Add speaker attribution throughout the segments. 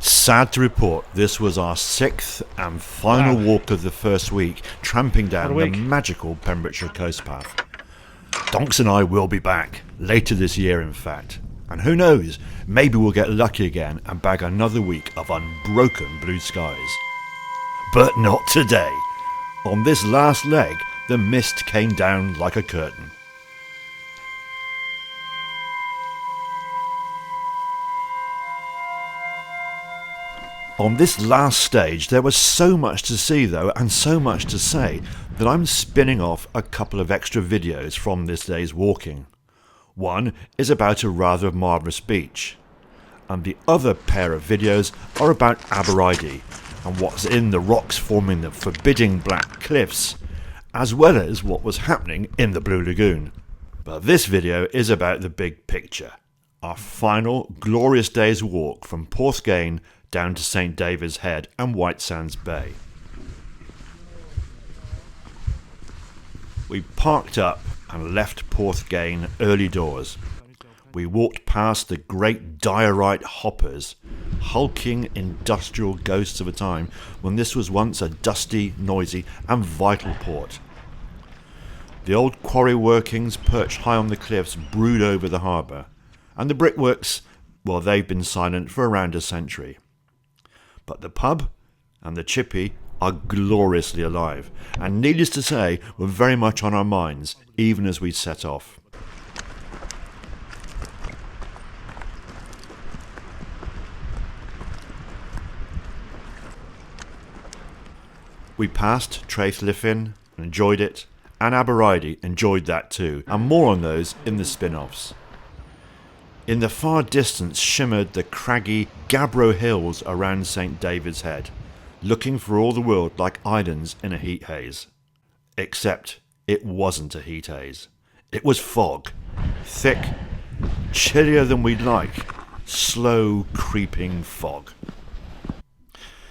Speaker 1: Sad to report, this was our sixth and final walk of the first week, tramping down the magical Pembrokeshire Coast Path. Donks and I will be back, later this year in fact. And who knows, maybe we'll get lucky again and bag another week of unbroken blue skies. But not today. On this last leg, the mist came down like a curtain. On this last stage there was so much to see though, and so much to say, that I'm spinning off a couple of extra videos from this day's walking. One is about a rather marvellous beach, and the other pair of videos are about Aberidi and what's in the rocks forming the forbidding black cliffs, as well as what was happening in the Blue Lagoon. But this video is about the big picture, our final glorious day's walk from Porthgain down to St David's Head and Whitesands Bay. We parked up and left Porthgain early doors. We walked past the great diorite hoppers, hulking industrial ghosts of a time when this was once a dusty, noisy and vital port. The old quarry workings perched high on the cliffs brood over the harbour, and the brickworks, well, they've been silent for around a century. But the pub and the chippy are gloriously alive, and needless to say, were very much on our minds, even as we set off. We passed Traethliffin, enjoyed it, and Aberidi enjoyed that too, and more on those in the spin-offs. In the far distance shimmered the craggy Gabbro Hills around St David's Head, looking for all the world like islands in a heat haze. Except it wasn't a heat haze. It was fog. Thick, chillier than we'd like, slow creeping fog.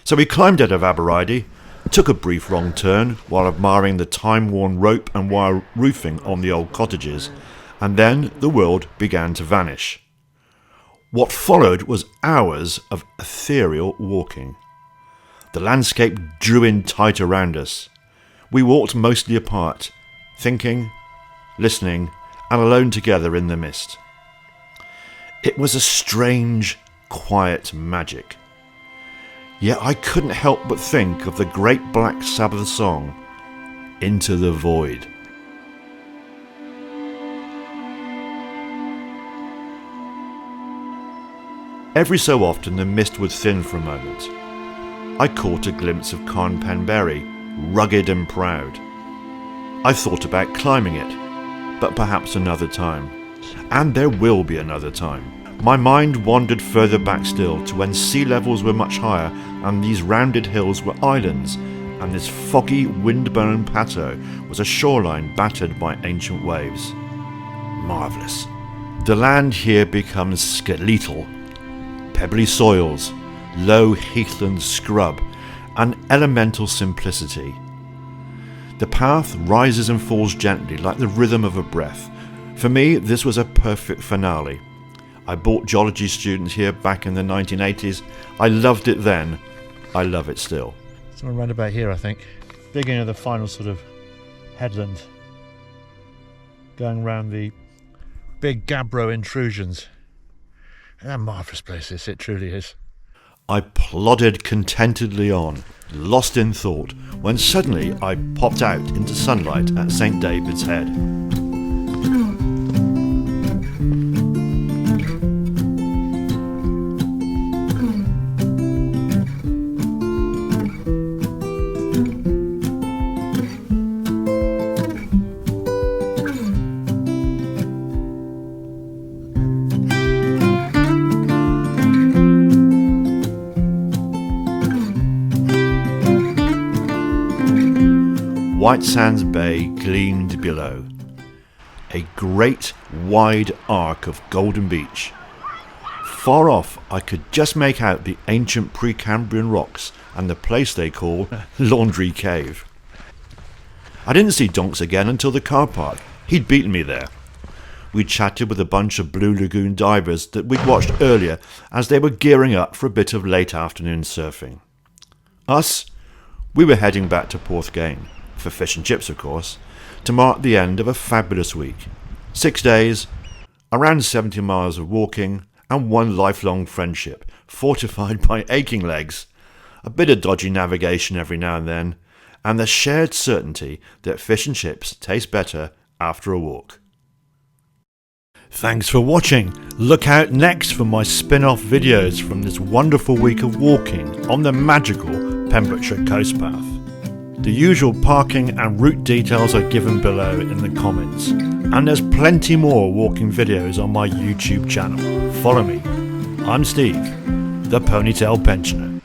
Speaker 1: So we climbed out of Aberidi, took a brief wrong turn while admiring the time-worn rope and wire roofing on the old cottages, and then the world began to vanish. What followed was hours of ethereal walking. The landscape drew in tight around us. We walked mostly apart, thinking, listening, and alone together in the mist. It was a strange, quiet magic. Yet I couldn't help but think of the great Black Sabbath song, Into the Void. Every so often the mist would thin for a moment. I caught a glimpse of Carn Penberry, rugged and proud. I thought about climbing it, but perhaps another time. And there will be another time. My mind wandered further back still to when sea levels were much higher and these rounded hills were islands, and this foggy wind-blown plateau was a shoreline battered by ancient waves. Marvellous. The land here becomes skeletal. Pebbly soils, low heathland scrub, and elemental simplicity. The path rises and falls gently like the rhythm of a breath. For me, this was a perfect finale. I brought geology students here back in the 1980s. I loved it then. I love it still.
Speaker 2: Somewhere around about here, I think. Beginning of the final sort of headland. Going round the big Gabbro intrusions. A marvellous place this, it truly is.
Speaker 1: I plodded contentedly on, lost in thought, when suddenly I popped out into sunlight at St David's Head. Whitesands Bay gleamed below, a great wide arc of golden beach. Far off I could just make out the ancient Precambrian rocks and the place they call Laundry Cave. I didn't see Donks again until the car park. He'd beaten me there. we chatted with a bunch of Blue Lagoon divers that we'd watched earlier as they were gearing up for a bit of late afternoon surfing. Us, we were heading back to Porthgain, for fish and chips of course, to mark the end of a fabulous week. 6 days, around 70 miles of walking, and one lifelong friendship, fortified by aching legs, a bit of dodgy navigation every now and then, and the shared certainty that fish and chips taste better after a walk. Thanks for watching. Look out next for my spin-off videos from this wonderful week of walking on the magical Pembrokeshire Coast Path. The usual parking and route details are given below in the comments, and there's plenty more walking videos on my YouTube channel. Follow me. I'm Steve, the PonyTailed Pensioner.